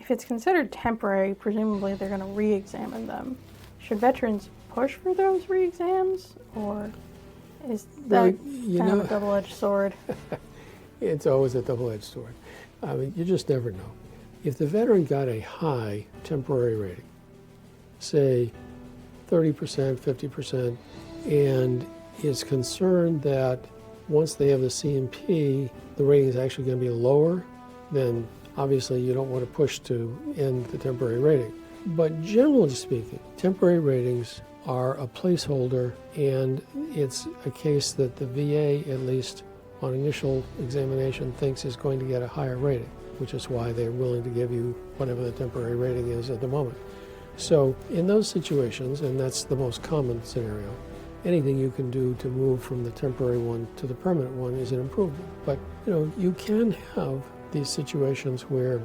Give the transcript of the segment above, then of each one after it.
If it's considered temporary, presumably they're going to re-examine them. Should veterans push for those re-exams, or is that kind of a double-edged sword? It's always a double-edged sword. I mean, you just never know. If the veteran got a high temporary rating, say 30%, 50%, and is concerned that once they have the C&P, the rating is actually going to be lower, then obviously you don't want to push to end the temporary rating. But generally speaking, temporary ratings are a placeholder, and it's a case that the VA, at least on initial examination, thinks is going to get a higher rating, which is why they're willing to give you whatever the temporary rating is at the moment. So in those situations, and that's the most common scenario, anything you can do to move from the temporary one to the permanent one is an improvement. But you can have these situations where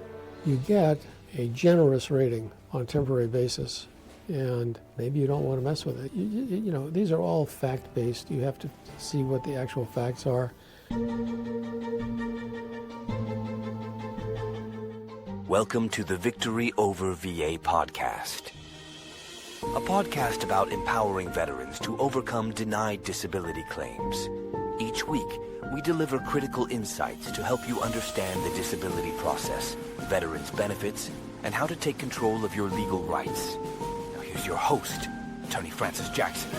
you get a generous rating on a temporary basis, and maybe you don't want to mess with it. These are all fact-based. You have to see what the actual facts are. Welcome to the Victory Over VA podcast, a podcast about empowering veterans to overcome denied disability claims. Each week, we deliver critical insights to help you understand the disability process, veterans' benefits, and how to take control of your legal rights. Now here's your host, Attorney Francis Jackson.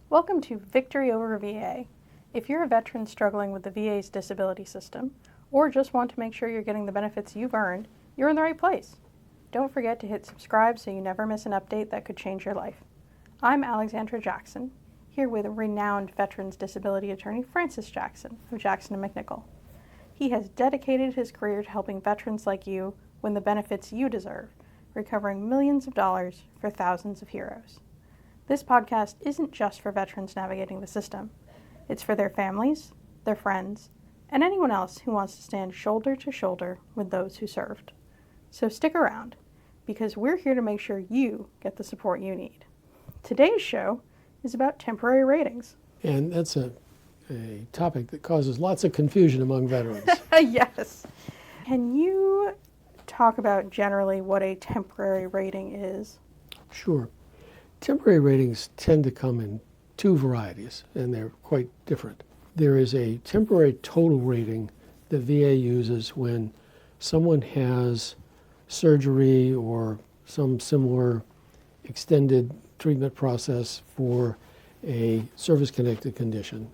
Welcome to Victory Over VA. If you're a veteran struggling with the VA's disability system, or just want to make sure you're getting the benefits you've earned, you're in the right place. Don't forget to hit subscribe so you never miss an update that could change your life. I'm Alexandra Jackson, here with renowned veterans disability attorney Francis Jackson of Jackson & MacNichol. He has dedicated his career to helping veterans like you win the benefits you deserve, recovering millions of dollars for thousands of heroes. This podcast isn't just for veterans navigating the system. It's for their families, their friends, and anyone else who wants to stand shoulder to shoulder with those who served. So stick around, because we're here to make sure you get the support you need. Today's show is about temporary ratings. And that's a topic that causes lots of confusion among veterans. Yes. Can you talk about generally what a temporary rating is? Sure. Temporary ratings tend to come in two varieties, and they're quite different. There is a temporary total rating that VA uses when someone has surgery or some similar extended treatment process for a service-connected condition.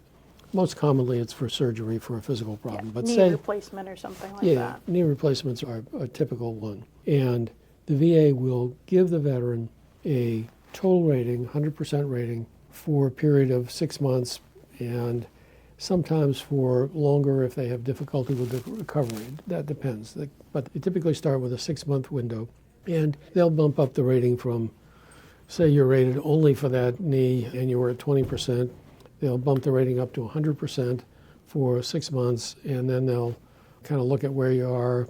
Most commonly, it's for surgery for a physical problem. Yeah, but knee replacement or something like that. Knee replacements are a typical one. And the VA will give the veteran a total rating, 100% rating, for a period of 6 months, and sometimes for longer if they have difficulty with the recovery. That depends. But they typically start with a 6-month window, and they'll bump up the rating from, say you're rated only for that knee and you were at 20%, they'll bump the rating up to 100% for 6 months, and then they'll kind of look at where you are.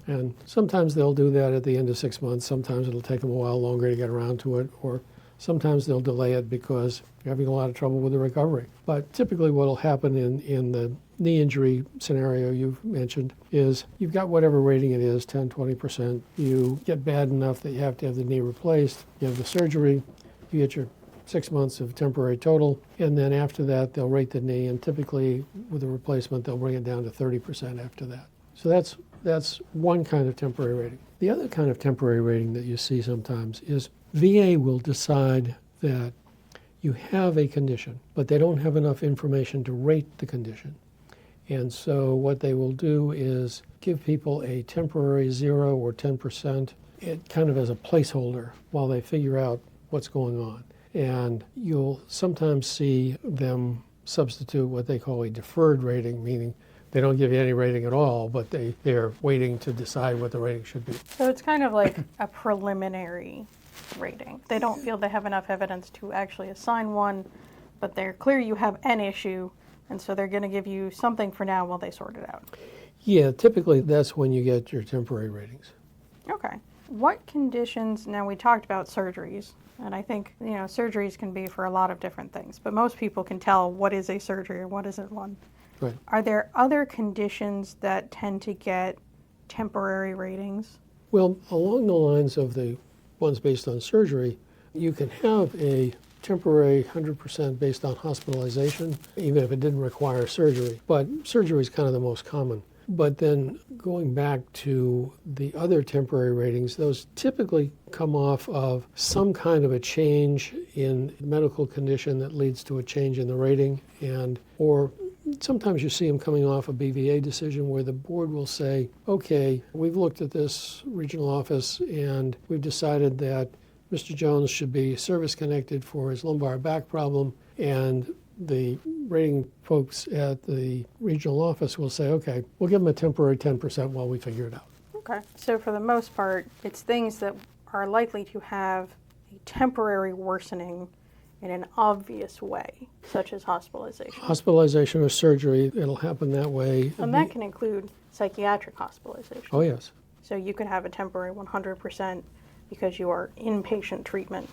And sometimes they'll do that at the end of 6 months. Sometimes it'll take them a while longer to get around to it, or sometimes they'll delay it because you're having a lot of trouble with the recovery. But typically what will happen in the knee injury scenario you've mentioned is you've got whatever rating it is, 10, 20%. You get bad enough that you have to have the knee replaced. You have the surgery. You get your 6 months of temporary total. And then after that, they'll rate the knee. And typically with the replacement, they'll bring it down to 30% after that. So that's one kind of temporary rating. The other kind of temporary rating that you see sometimes is VA will decide that you have a condition, but they don't have enough information to rate the condition. And so what they will do is give people a temporary 0 or 10%, it kind of as a placeholder while they figure out what's going on. And you'll sometimes see them substitute what they call a deferred rating, meaning they don't give you any rating at all, but they're waiting to decide what the rating should be. So it's kind of like a preliminary rating. They don't feel they have enough evidence to actually assign one, but they're clear you have an issue, and so they're going to give you something for now while they sort it out. Yeah, typically that's when you get your temporary ratings. Okay. What conditions, now we talked about surgeries, and I think, surgeries can be for a lot of different things, but most people can tell what is a surgery and what isn't one. Right. Are there other conditions that tend to get temporary ratings? Well, along the lines of the ones based on surgery, you can have a temporary 100% based on hospitalization, even if it didn't require surgery. But surgery is kind of the most common. But then going back to the other temporary ratings, those typically come off of some kind of a change in medical condition that leads to a change in the rating, or sometimes you see them coming off a BVA decision where the board will say, okay, we've looked at this regional office and we've decided that Mr. Jones should be service-connected for his lumbar back problem, and the rating folks at the regional office will say, okay, we'll give him a temporary 10% while we figure it out. Okay. So for the most part, it's things that are likely to have a temporary worsening in an obvious way, such as hospitalization. Hospitalization or surgery, it'll happen that way. And that can include psychiatric hospitalization. Oh, yes. So you could have a temporary 100% because you are inpatient treatment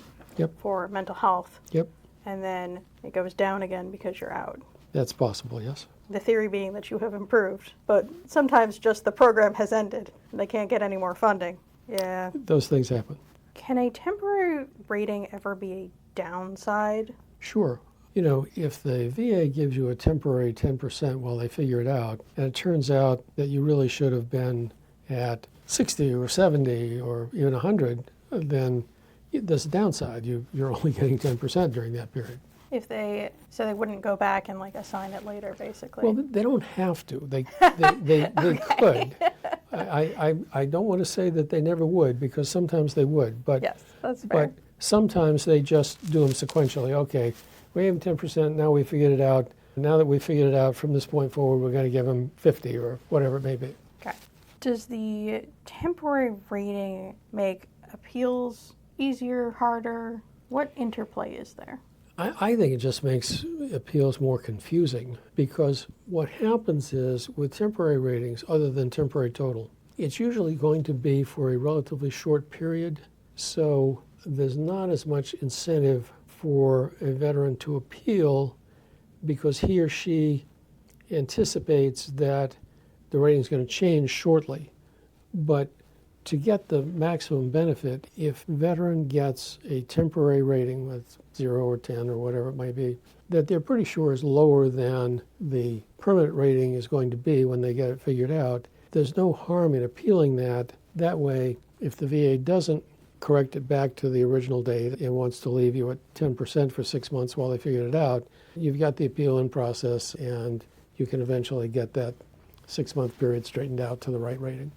for mental health. Yep. And then it goes down again because you're out. That's possible, yes. The theory being that you have improved, but sometimes just the program has ended and they can't get any more funding. Yeah. Those things happen. Can a temporary rating ever be a downside? Sure. If the VA gives you a temporary 10% while they figure it out, and it turns out that you really should have been at 60 or 70 or even 100, then there's a downside. You're only getting 10% during that period. So they wouldn't go back and assign it later, basically. Well, they don't have to. They could. I don't want to say that they never would, because sometimes they would. But yes, that's fair. But sometimes they just do them sequentially. Okay, we have 10%. Now we figured it out. Now that we figured it out, from this point forward, we're going to give them 50 or whatever it may be. Okay. Does the temporary rating make appeals easier, harder? What interplay is there? I think it just makes appeals more confusing, because what happens is with temporary ratings, other than temporary total, it's usually going to be for a relatively short period. So there's not as much incentive for a veteran to appeal, because he or she anticipates that the rating is going to change shortly. But to get the maximum benefit, if a veteran gets a temporary rating with 0 or 10 or whatever it might be, that they're pretty sure is lower than the permanent rating is going to be when they get it figured out, there's no harm in appealing that. That way, if the VA doesn't correct it back to the original date and wants to leave you at 10% for 6 months while they figure it out, you've got the appeal in process and you can eventually get that 6-month period straightened out to the right rating.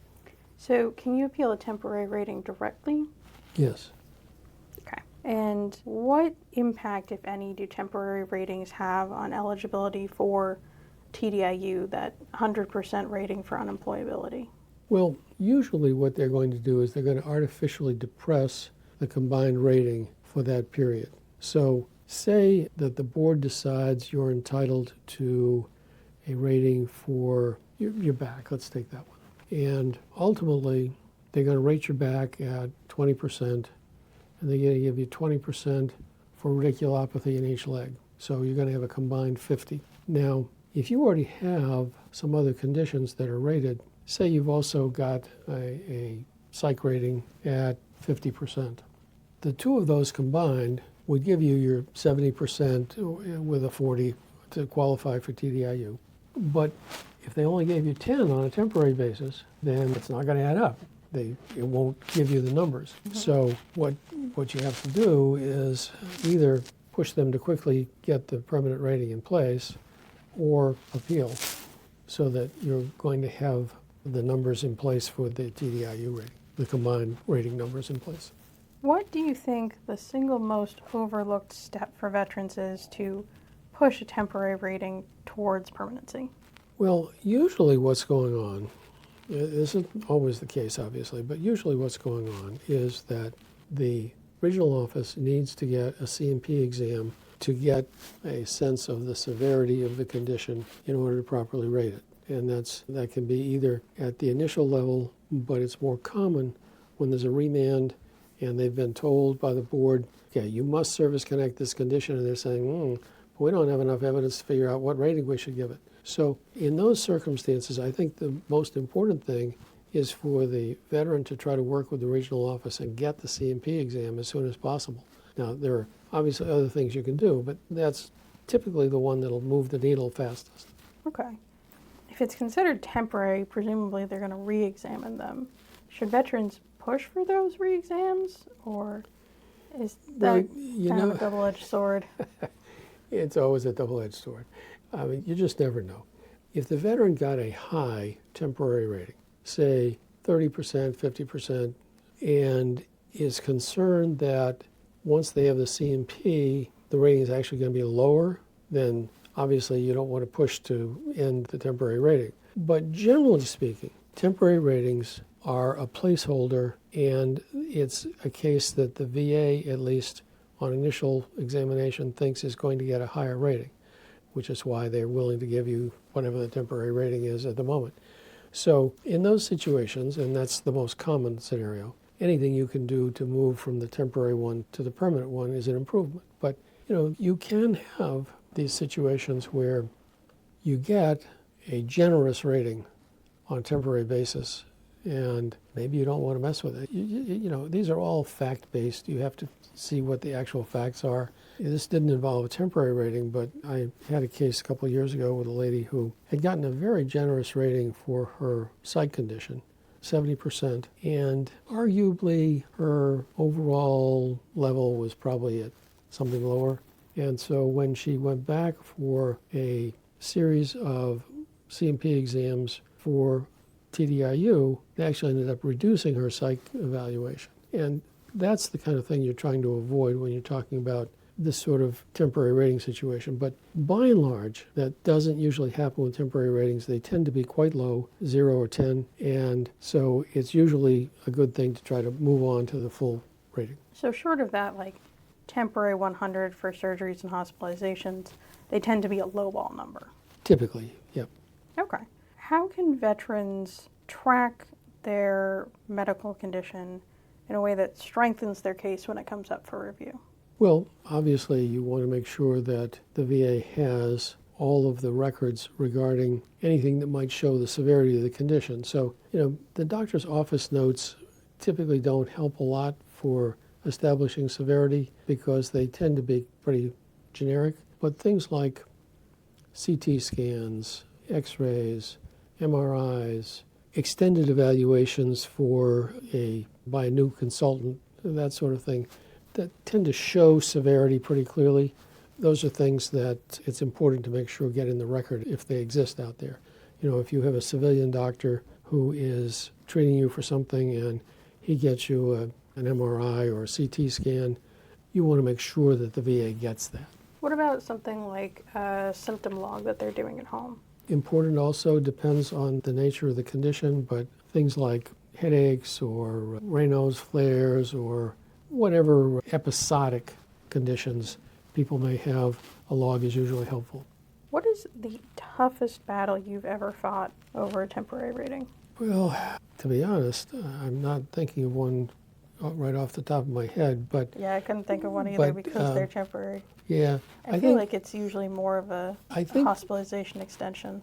So can you appeal a temporary rating directly? Yes. Okay. And what impact, if any, do temporary ratings have on eligibility for TDIU, that 100% rating for unemployability? Well, usually what they're going to do is they're going to artificially depress the combined rating for that period. So say that the board decides you're entitled to a rating for your back. Let's take that one. And ultimately, they're going to rate your back at 20%, and they're going to give you 20% for radiculopathy in each leg. So you're going to have a combined 50. Now, if you already have some other conditions that are rated, say you've also got a psych rating at 50%. The two of those combined would give you your 70% with a 40 to qualify for TDIU. But if they only gave you 10 on a temporary basis, then it's not going to add up. It won't give you the numbers. Mm-hmm. So what you have to do is either push them to quickly get the permanent rating in place or appeal, so that you're going to have the numbers in place for the TDIU rating, the combined rating numbers in place. What do you think the single most overlooked step for veterans is to push a temporary rating towards permanency? Well, usually what's going on, this isn't always the case obviously, but usually what's going on is that the regional office needs to get a C&P exam to get a sense of the severity of the condition in order to properly rate it. And that can be either at the initial level, but it's more common when there's a remand and they've been told by the board, okay, you must service connect this condition, and they're saying, we don't have enough evidence to figure out what rating we should give it. So in those circumstances, I think the most important thing is for the veteran to try to work with the regional office and get the C&P exam as soon as possible. Now, there are obviously other things you can do, but that's typically the one that'll move the needle fastest. Okay. If it's considered temporary, presumably they're going to re-examine them. Should veterans push for those re-exams, or is that kind of a double-edged sword? It's always a double-edged sword. I mean, you just never know. If the veteran got a high temporary rating, say 30%, 50%, and is concerned that once they have the C&P, the rating is actually going to be lower, then obviously you don't want to push to end the temporary rating. But generally speaking, temporary ratings are a placeholder, and it's a case that the VA, at least on initial examination, thinks is going to get a higher rating, which is why they're willing to give you whatever the temporary rating is at the moment. So in those situations, and that's the most common scenario, anything you can do to move from the temporary one to the permanent one is an improvement. But you can have these situations where you get a generous rating on a temporary basis, and maybe you don't want to mess with it. These are all fact-based. You have to see what the actual facts are. This didn't involve a temporary rating, but I had a case a couple of years ago with a lady who had gotten a very generous rating for her psych condition, 70%, and arguably her overall level was probably at something lower. And so when she went back for a series of C&P exams for TDIU, they actually ended up reducing her psych evaluation. And that's the kind of thing you're trying to avoid when you're talking about this sort of temporary rating situation. But by and large, that doesn't usually happen with temporary ratings. They tend to be quite low, 0 or 10, and so it's usually a good thing to try to move on to the full rating. So short of that, like temporary 100 for surgeries and hospitalizations, they tend to be a lowball number. Typically, yep. Okay. How can veterans track their medical condition in a way that strengthens their case when it comes up for review? Well, obviously you want to make sure that the VA has all of the records regarding anything that might show the severity of the condition. So, the doctor's office notes typically don't help a lot for establishing severity because they tend to be pretty generic. But things like CT scans, X-rays, MRIs, extended evaluations by a new consultant, that sort of thing, that tend to show severity pretty clearly. Those are things that it's important to make sure get in the record if they exist out there. If you have a civilian doctor who is treating you for something and he gets you an MRI or a CT scan, you want to make sure that the VA gets that. What about something like a symptom log that they're doing at home? Important also, depends on the nature of the condition, but things like headaches or Raynaud's flares or whatever episodic conditions people may have, a log is usually helpful. What is the toughest battle you've ever fought over a temporary rating? Well, to be honest, I'm not thinking of one right off the top of my head, but... Yeah, I couldn't think of one either because they're temporary. Yeah. I feel like it's usually more of a hospitalization extension.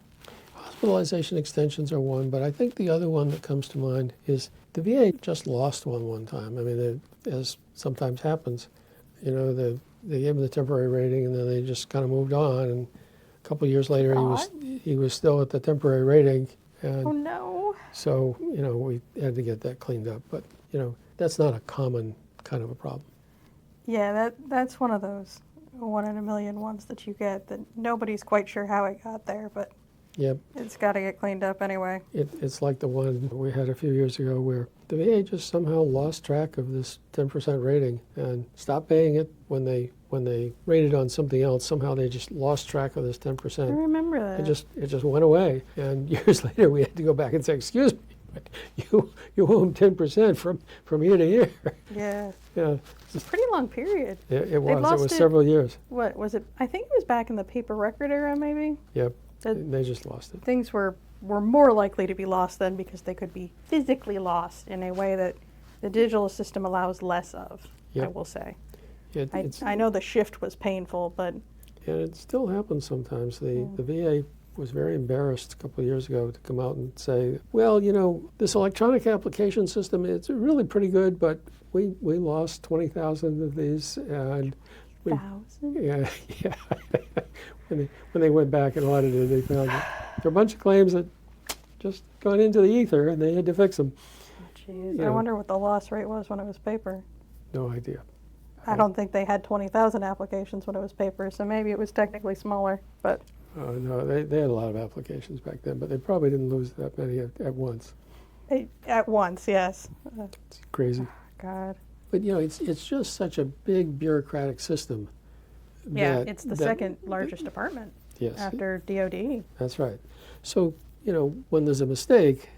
Hospitalization extensions are one, but I think the other one that comes to mind is the VA just lost one time. I mean, as sometimes happens, they gave him the temporary rating and then they just kind of moved on, and a couple of years later he was still at the temporary rating. And oh no. So, we had to get that cleaned up, but, that's not a common kind of a problem. Yeah, that's one of those 1 in a million ones that you get that nobody's quite sure how it got there, but Yep. It's got to get cleaned up anyway. It's like the one we had a few years ago where the VA just somehow lost track of this 10% rating and stopped paying it when they rated on something else. Somehow they just lost track of this 10%. I remember that. It just went away. And years later we had to go back and say, excuse me, but you owe them 10% from year to year. Yeah. Yeah. It's a pretty long period. It was several years. What was it? I think it was back in the paper record era, maybe. Yep. They just lost it. Things were more likely to be lost then because they could be physically lost in a way that The digital system allows less of, I Yep. will say. I I know the shift was painful, but And it still happens sometimes. The VA was very embarrassed a couple of years ago to come out and say, well, you know, this electronic application system, it's really pretty good, but we lost 20,000 of these. And we, 1,000? yeah, yeah. when they went back and audited, they found that there are a bunch of claims that just gone into the ether and they had to fix them. Jeez, You I know. wonder what the loss rate was when it was paper. No idea. I don't think they had 20,000 applications when it was paper, so maybe it was technically smaller, but No, they had a lot of applications back then, but they probably didn't lose that many at once. at once, yes. It's crazy. God. But, you know, it's just such a big bureaucratic system. Yeah, that- it's the that- second largest department Yes, after DOD. that's right. So, you know, when there's a mistake,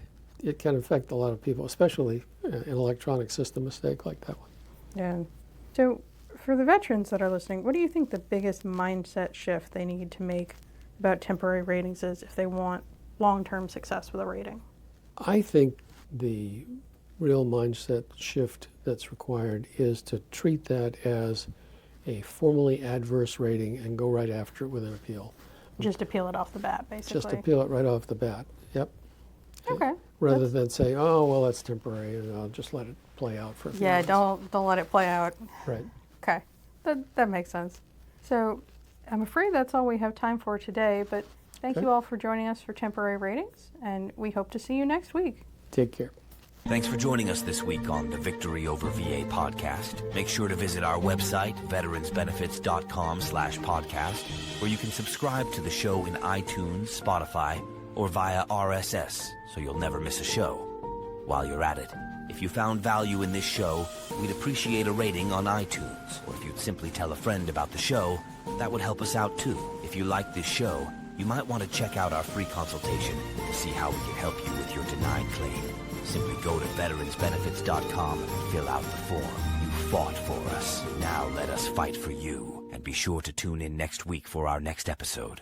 it can affect a lot of people, especially an electronic system mistake like that one. Yeah. So, for the veterans that are listening, what do you think the biggest mindset shift they need to make about temporary ratings is if they want long-term success with a rating? I think the real mindset shift that's required is to treat that as a formally adverse rating and go right after it with an appeal. Just to peel it off the bat, basically. Just to peel it right off the bat. Yep. Okay. Rather than say, oh, well, that's temporary, and I'll just let it play out for a few Yeah, months. don't let it play out. Right. Okay, that makes sense. So, I'm afraid that's all we have time for today, but thank Okay. you all for joining us for temporary ratings, and we hope to see you next week. Take care. Thanks for joining us this week on the Victory Over VA podcast. Make sure to visit our website, veteransbenefits.com/podcast, where you can subscribe to the show in iTunes, Spotify, or via RSS, so you'll never miss a show. While you're at it, if you found value in this show, we'd appreciate a rating on iTunes, or if you'd simply tell a friend about the show, that would help us out too. If you like this show, you might want to check out our free consultation to see how we can help you with your denied claim. Simply go to veteransbenefits.com and fill out the form. You fought for us. Now let us fight for you. And be sure to tune in next week for our next episode.